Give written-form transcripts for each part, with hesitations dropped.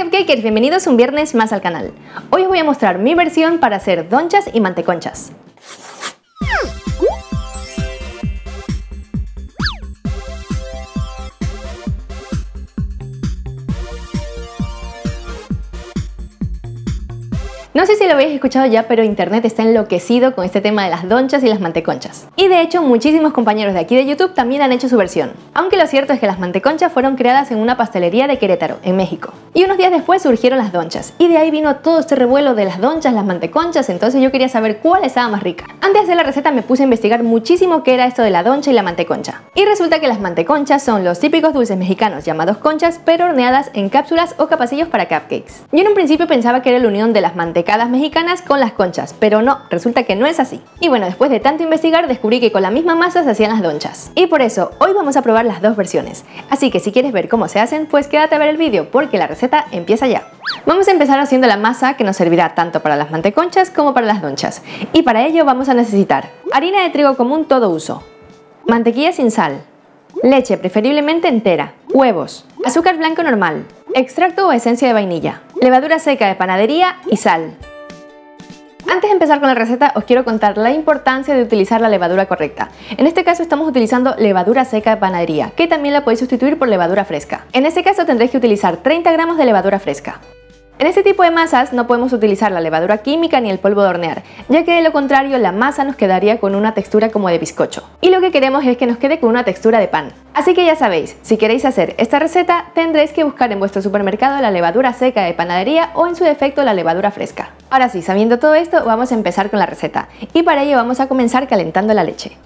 Hola Cupcakers, bienvenidos un viernes más al canal. Hoy os voy a mostrar mi versión para hacer donchas y manteconchas. No sé si lo habéis escuchado ya, pero internet está enloquecido con este tema de las donchas y las manteconchas. Y de hecho, muchísimos compañeros de aquí de YouTube también han hecho su versión. Aunque lo cierto es que las manteconchas fueron creadas en una pastelería de Querétaro, en México. Y unos días después surgieron las donchas. Y de ahí vino todo este revuelo de las donchas, las manteconchas, entonces yo quería saber cuál estaba más rica. Antes de hacer la receta me puse a investigar muchísimo qué era esto de la doncha y la manteconcha. Y resulta que las manteconchas son los típicos dulces mexicanos llamados conchas, pero horneadas en cápsulas o capacillos para cupcakes. Yo en un principio pensaba que era la unión de las mantecadas mexicanas con las conchas, pero no, resulta que no es así. Y bueno, después de tanto investigar descubrí que con la misma masa se hacían las donchas. Y por eso hoy vamos a probar las dos versiones. Así que si quieres ver cómo se hacen, pues quédate a ver el vídeo porque la receta empieza ya. Vamos a empezar haciendo la masa que nos servirá tanto para las manteconchas como para las donchas. Y para ello vamos a necesitar harina de trigo común todo uso, mantequilla sin sal, leche preferiblemente entera, huevos, azúcar blanco normal, extracto o esencia de vainilla, levadura seca de panadería y sal. Antes de empezar con la receta os quiero contar la importancia de utilizar la levadura correcta. En este caso estamos utilizando levadura seca de panadería, que también la podéis sustituir por levadura fresca. En este caso tendréis que utilizar 30 gramos de levadura fresca. En este tipo de masas no podemos utilizar la levadura química ni el polvo de hornear, ya que de lo contrario la masa nos quedaría con una textura como de bizcocho. Y lo que queremos es que nos quede con una textura de pan. Así que ya sabéis, si queréis hacer esta receta tendréis que buscar en vuestro supermercado la levadura seca de panadería o en su defecto la levadura fresca. Ahora sí, sabiendo todo esto vamos a empezar con la receta y para ello vamos a comenzar calentando la leche.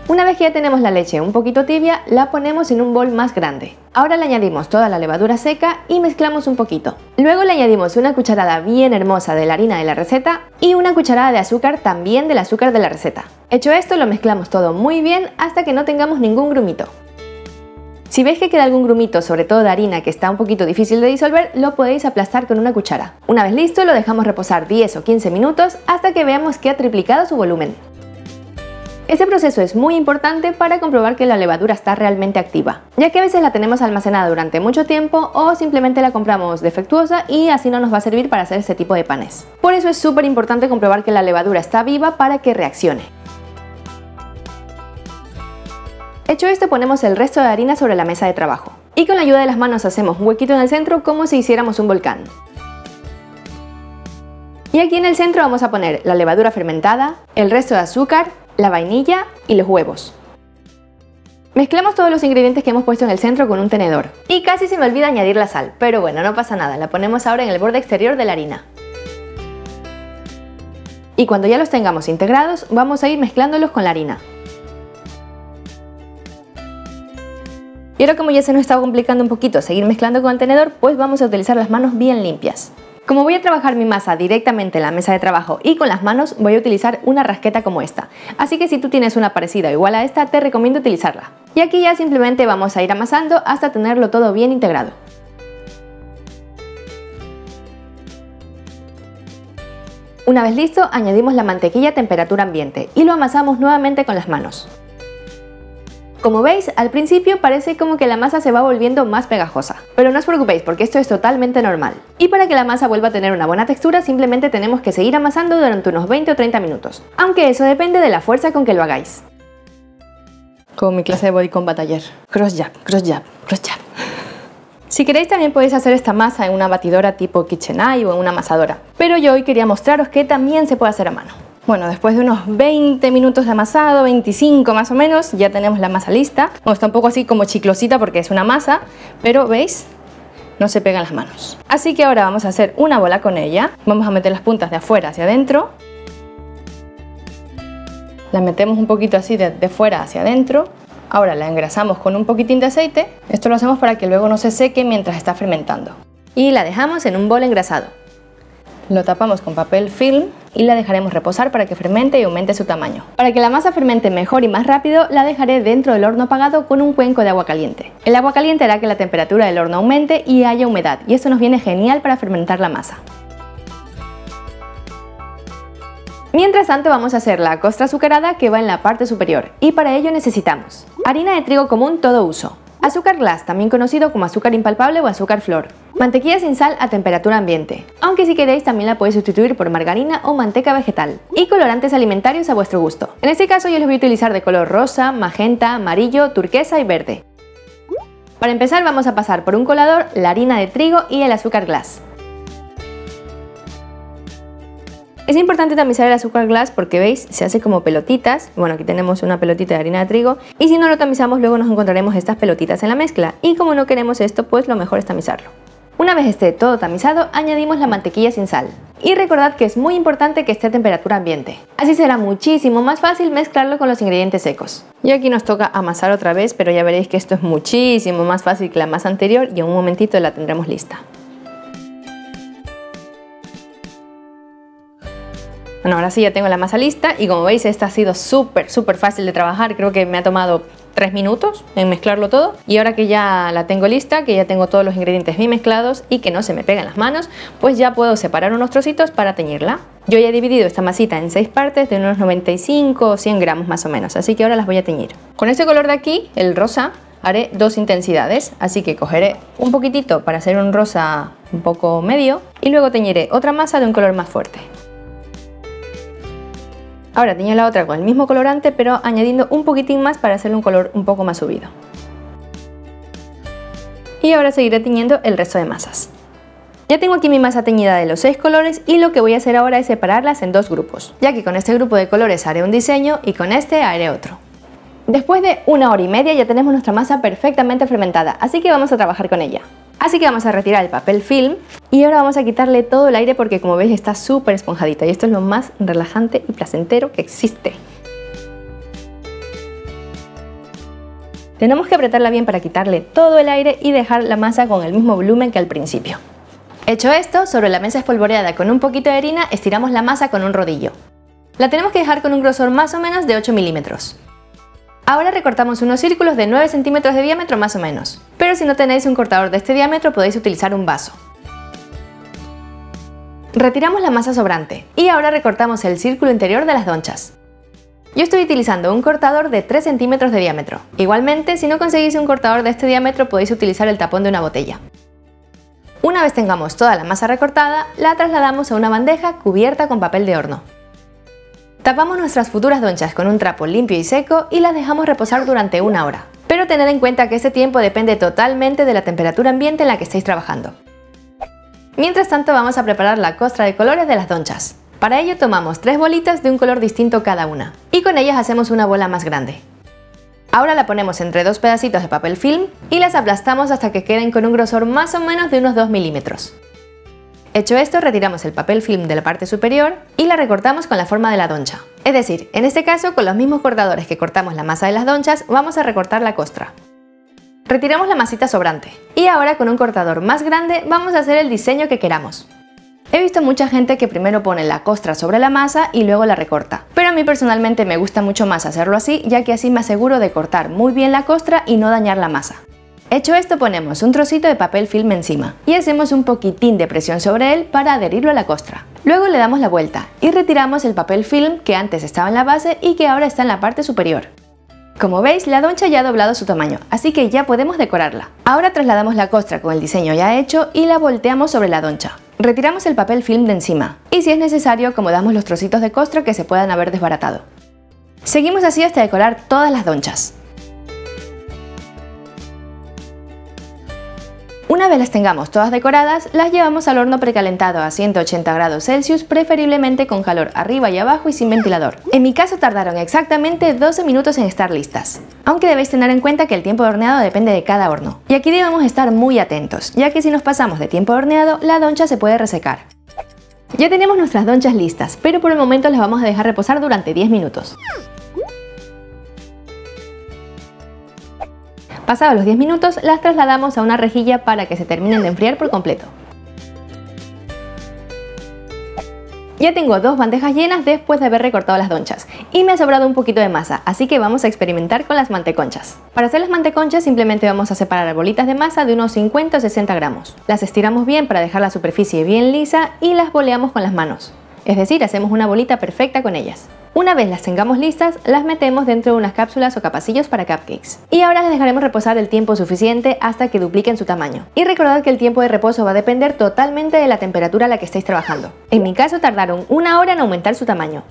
Una vez que ya tenemos la leche un poquito tibia, la ponemos en un bol más grande. Ahora le añadimos toda la levadura seca y mezclamos un poquito. Luego le añadimos una cucharada bien hermosa de la harina de la receta y una cucharada de azúcar también del azúcar de la receta. Hecho esto, lo mezclamos todo muy bien hasta que no tengamos ningún grumito. Si veis que queda algún grumito, sobre todo de harina que está un poquito difícil de disolver, lo podéis aplastar con una cuchara. Una vez listo, lo dejamos reposar 10 o 15 minutos hasta que veamos que ha triplicado su volumen. Este proceso es muy importante para comprobar que la levadura está realmente activa, ya que a veces la tenemos almacenada durante mucho tiempo o simplemente la compramos defectuosa y así no nos va a servir para hacer este tipo de panes. Por eso es súper importante comprobar que la levadura está viva para que reaccione. Hecho esto, ponemos el resto de harina sobre la mesa de trabajo y con la ayuda de las manos hacemos un huequito en el centro como si hiciéramos un volcán. Y aquí en el centro vamos a poner la levadura fermentada, el resto de azúcar, la vainilla y los huevos. Mezclamos todos los ingredientes que hemos puesto en el centro con un tenedor. Y casi se me olvida añadir la sal, pero bueno, no pasa nada, la ponemos ahora en el borde exterior de la harina. Y cuando ya los tengamos integrados, vamos a ir mezclándolos con la harina. Y ahora como ya se nos está complicando un poquito seguir mezclando con el tenedor, pues vamos a utilizar las manos bien limpias. Como voy a trabajar mi masa directamente en la mesa de trabajo y con las manos, voy a utilizar una rasqueta como esta. Así que si tú tienes una parecida o igual a esta, te recomiendo utilizarla. Y aquí ya simplemente vamos a ir amasando hasta tenerlo todo bien integrado. Una vez listo, añadimos la mantequilla a temperatura ambiente y lo amasamos nuevamente con las manos. Como veis, al principio parece como que la masa se va volviendo más pegajosa, pero no os preocupéis porque esto es totalmente normal. Y para que la masa vuelva a tener una buena textura simplemente tenemos que seguir amasando durante unos 20 o 30 minutos, aunque eso depende de la fuerza con que lo hagáis. Como mi clase de body combat ayer. Cross jab, cross jab, cross jab. Si queréis también podéis hacer esta masa en una batidora tipo KitchenAid o en una amasadora, pero yo hoy quería mostraros que también se puede hacer a mano. Bueno, después de unos 20 minutos de amasado, 25 más o menos, ya tenemos la masa lista. Bueno, está un poco así como chiclosita porque es una masa, pero ¿veis? No se pegan las manos. Así que ahora vamos a hacer una bola con ella. Vamos a meter las puntas de afuera hacia adentro. La metemos un poquito así de fuera hacia adentro. Ahora la engrasamos con un poquitín de aceite. Esto lo hacemos para que luego no se seque mientras está fermentando. Y la dejamos en un bol engrasado. Lo tapamos con papel film y la dejaremos reposar para que fermente y aumente su tamaño. Para que la masa fermente mejor y más rápido, la dejaré dentro del horno apagado con un cuenco de agua caliente. El agua caliente hará que la temperatura del horno aumente y haya humedad, y esto nos viene genial para fermentar la masa. Mientras tanto vamos a hacer la costra azucarada que va en la parte superior, y para ello necesitamos harina de trigo común todo uso, azúcar glass, también conocido como azúcar impalpable o azúcar flor, Mantequilla sin sal a temperatura ambiente, aunque si queréis también la podéis sustituir por margarina o manteca vegetal. Y colorantes alimentarios a vuestro gusto. En este caso yo los voy a utilizar de color rosa, magenta, amarillo, turquesa y verde. Para empezar vamos a pasar por un colador la harina de trigo y el azúcar glass. Es importante tamizar el azúcar glass porque veis, se hace como pelotitas. Bueno, aquí tenemos una pelotita de harina de trigo y si no lo tamizamos luego nos encontraremos estas pelotitas en la mezcla y como no queremos esto, pues lo mejor es tamizarlo. Una vez esté todo tamizado, añadimos la mantequilla sin sal. Y recordad que es muy importante que esté a temperatura ambiente. Así será muchísimo más fácil mezclarlo con los ingredientes secos. Y aquí nos toca amasar otra vez, pero ya veréis que esto es muchísimo más fácil que la masa anterior y en un momentito la tendremos lista. Bueno, ahora sí ya tengo la masa lista y como veis esta ha sido súper fácil de trabajar. Creo que me ha tomado 3 minutos en mezclarlo todo y ahora que ya la tengo lista, que ya tengo todos los ingredientes bien mezclados y que no se me pegan las manos, pues ya puedo separar unos trocitos para teñirla. Yo ya he dividido esta masita en 6 partes de unos 95 o 100 gramos más o menos, así que ahora las voy a teñir. Con este color de aquí, el rosa, haré 2 intensidades, así que cogeré un poquitito para hacer un rosa un poco medio y luego teñiré otra masa de un color más fuerte. Ahora teño la otra con el mismo colorante, pero añadiendo un poquitín más para hacerle un color un poco más subido. Y ahora seguiré teñiendo el resto de masas. Ya tengo aquí mi masa teñida de los 6 colores y lo que voy a hacer ahora es separarlas en 2 grupos, ya que con este grupo de colores haré un diseño y con este haré otro. Después de 1 hora y media ya tenemos nuestra masa perfectamente fermentada, así que vamos a trabajar con ella. Así que vamos a retirar el papel film y ahora vamos a quitarle todo el aire porque como veis está súper esponjadita y esto es lo más relajante y placentero que existe. Tenemos que apretarla bien para quitarle todo el aire y dejar la masa con el mismo volumen que al principio. Hecho esto, sobre la mesa espolvoreada con un poquito de harina estiramos la masa con un rodillo. La tenemos que dejar con un grosor más o menos de 8 milímetros. Ahora recortamos unos círculos de 9 centímetros de diámetro más o menos, pero si no tenéis un cortador de este diámetro podéis utilizar un vaso. Retiramos la masa sobrante y ahora recortamos el círculo interior de las donchas. Yo estoy utilizando un cortador de 3 centímetros de diámetro. Igualmente, si no conseguís un cortador de este diámetro podéis utilizar el tapón de una botella. Una vez tengamos toda la masa recortada, la trasladamos a una bandeja cubierta con papel de horno. Tapamos nuestras futuras donchas con un trapo limpio y seco y las dejamos reposar durante 1 hora. Pero tened en cuenta que este tiempo depende totalmente de la temperatura ambiente en la que estéis trabajando. Mientras tanto vamos a preparar la costra de colores de las donchas. Para ello tomamos 3 bolitas de un color distinto cada una y con ellas hacemos una bola más grande. Ahora la ponemos entre 2 pedacitos de papel film y las aplastamos hasta que queden con un grosor más o menos de unos 2 milímetros. Hecho esto, retiramos el papel film de la parte superior y la recortamos con la forma de la doncha. Es decir, en este caso, con los mismos cortadores que cortamos la masa de las donchas, vamos a recortar la costra. Retiramos la masita sobrante y ahora con un cortador más grande vamos a hacer el diseño que queramos. He visto mucha gente que primero pone la costra sobre la masa y luego la recorta, pero a mí personalmente me gusta mucho más hacerlo así, ya que así me aseguro de cortar muy bien la costra y no dañar la masa. Hecho esto, ponemos un trocito de papel film encima y hacemos un poquitín de presión sobre él para adherirlo a la costra. Luego le damos la vuelta y retiramos el papel film que antes estaba en la base y que ahora está en la parte superior. Como veis, la doncha ya ha doblado su tamaño, así que ya podemos decorarla. Ahora trasladamos la costra con el diseño ya hecho y la volteamos sobre la doncha. Retiramos el papel film de encima y si es necesario acomodamos los trocitos de costra que se puedan haber desbaratado. Seguimos así hasta decorar todas las donchas. Una vez las tengamos todas decoradas, las llevamos al horno precalentado a 180 grados Celsius, preferiblemente con calor arriba y abajo y sin ventilador. En mi caso tardaron exactamente 12 minutos en estar listas, aunque debéis tener en cuenta que el tiempo de horneado depende de cada horno. Y aquí debemos estar muy atentos, ya que si nos pasamos de tiempo de horneado, la doncha se puede resecar. Ya tenemos nuestras donchas listas, pero por el momento las vamos a dejar reposar durante 10 minutos. Pasados los 10 minutos, las trasladamos a una rejilla para que se terminen de enfriar por completo. Ya tengo 2 bandejas llenas después de haber recortado las donchas y me ha sobrado un poquito de masa, así que vamos a experimentar con las manteconchas. Para hacer las manteconchas simplemente vamos a separar bolitas de masa de unos 50 o 60 gramos. Las estiramos bien para dejar la superficie bien lisa y las boleamos con las manos. Es decir, hacemos una bolita perfecta con ellas. Una vez las tengamos listas, las metemos dentro de unas cápsulas o capacillos para cupcakes. Y ahora las dejaremos reposar el tiempo suficiente hasta que dupliquen su tamaño. Y recordad que el tiempo de reposo va a depender totalmente de la temperatura a la que estéis trabajando. En mi caso tardaron 1 hora en aumentar su tamaño.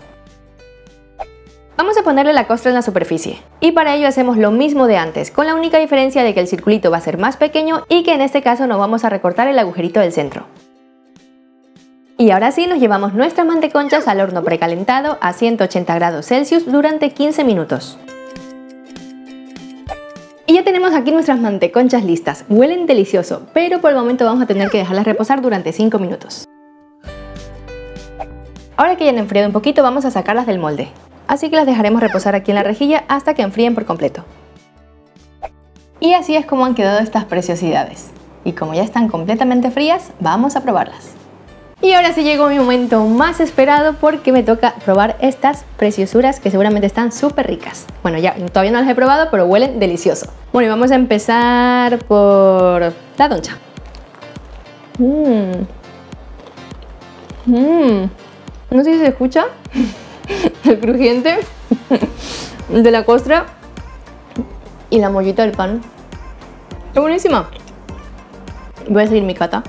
Vamos a ponerle la costra en la superficie. Y para ello hacemos lo mismo de antes, con la única diferencia de que el circulito va a ser más pequeño y que en este caso no vamos a recortar el agujerito del centro. Y ahora sí nos llevamos nuestras manteconchas al horno precalentado a 180 grados Celsius durante 15 minutos. Y ya tenemos aquí nuestras manteconchas listas. Huelen delicioso, pero por el momento vamos a tener que dejarlas reposar durante 5 minutos. Ahora que ya han enfriado un poquito, vamos a sacarlas del molde. Así que las dejaremos reposar aquí en la rejilla hasta que enfríen por completo. Y así es como han quedado estas preciosidades. Y como ya están completamente frías, vamos a probarlas. Y ahora sí llegó mi momento más esperado porque me toca probar estas preciosuras que seguramente están súper ricas. Bueno, ya todavía no las he probado, pero huelen delicioso. Bueno, y vamos a empezar por la doncha. No sé si se escucha el crujiente de la costra y la mollita del pan. ¡Qué buenísima! Voy a seguir mi cata.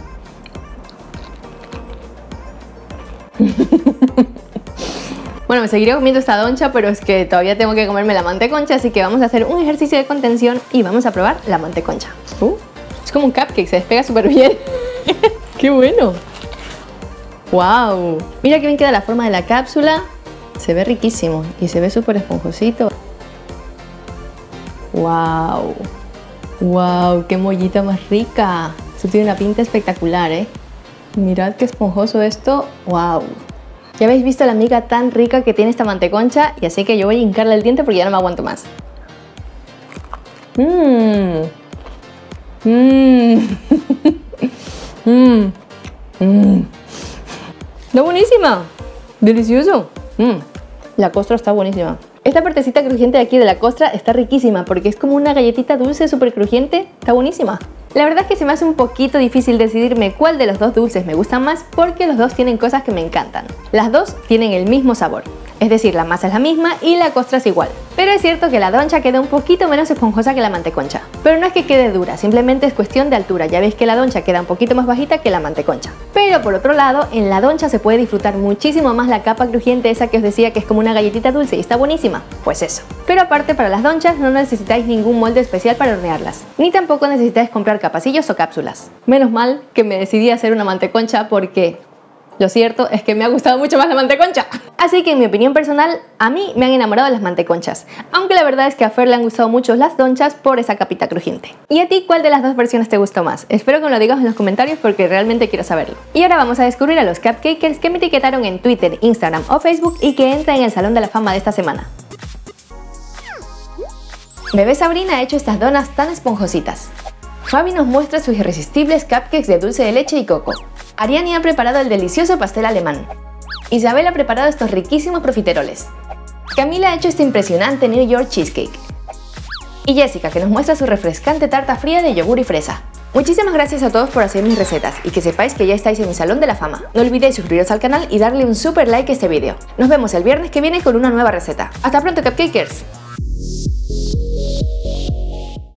Bueno, me seguiré comiendo esta doncha, pero es que todavía tengo que comerme la manteconcha, así que vamos a hacer un ejercicio de contención y vamos a probar la manteconcha. Es como un cupcake, se despega súper bien. ¡Qué bueno! ¡Wow! Mira qué bien queda la forma de la cápsula. Se ve riquísimo y se ve súper esponjosito. ¡Wow! ¡Wow! ¡Qué mollita más rica! Esto tiene una pinta espectacular, ¿eh? Mirad qué esponjoso esto. ¡Wow! Ya habéis visto la miga tan rica que tiene esta manteconcha y así que yo voy a hincarle el diente porque ya no me aguanto más. ¡Está buenísima! ¡Delicioso! La costra está buenísima. Esta partecita crujiente de aquí de la costra está riquísima porque es como una galletita dulce súper crujiente. Está buenísima. La verdad es que se me hace un poquito difícil decidirme cuál de los dos dulces me gustan más porque los dos tienen cosas que me encantan. Las dos tienen el mismo sabor. Es decir, la masa es la misma y la costra es igual. Pero es cierto que la doncha queda un poquito menos esponjosa que la manteconcha. Pero no es que quede dura, simplemente es cuestión de altura. Ya veis que la doncha queda un poquito más bajita que la manteconcha. Pero por otro lado, en la doncha se puede disfrutar muchísimo más la capa crujiente esa que os decía que es como una galletita dulce y está buenísima. Pues eso. Pero aparte, para las donchas no necesitáis ningún molde especial para hornearlas. Ni tampoco necesitáis comprar capacillos o cápsulas. Menos mal que me decidí a hacer una manteconcha porque lo cierto es que me ha gustado mucho más la manteconcha. Así que en mi opinión personal, a mí me han enamorado las manteconchas. Aunque la verdad es que a Fer le han gustado mucho las donchas por esa capita crujiente. ¿Y a ti cuál de las dos versiones te gustó más? Espero que me lo digas en los comentarios porque realmente quiero saberlo. Y ahora vamos a descubrir a los cupcakers que me etiquetaron en Twitter, Instagram o Facebook y que entran en el Salón de la Fama de esta semana. Bebé Sabrina ha hecho estas donas tan esponjositas. Fabi nos muestra sus irresistibles cupcakes de dulce de leche y coco. Ariani ha preparado el delicioso pastel alemán. Isabel ha preparado estos riquísimos profiteroles. Camila ha hecho este impresionante New York Cheesecake. Y Jessica, que nos muestra su refrescante tarta fría de yogur y fresa. Muchísimas gracias a todos por hacer mis recetas y que sepáis que ya estáis en mi Salón de la Fama. No olvidéis suscribiros al canal y darle un super like a este vídeo. Nos vemos el viernes que viene con una nueva receta. ¡Hasta pronto, cupcakers!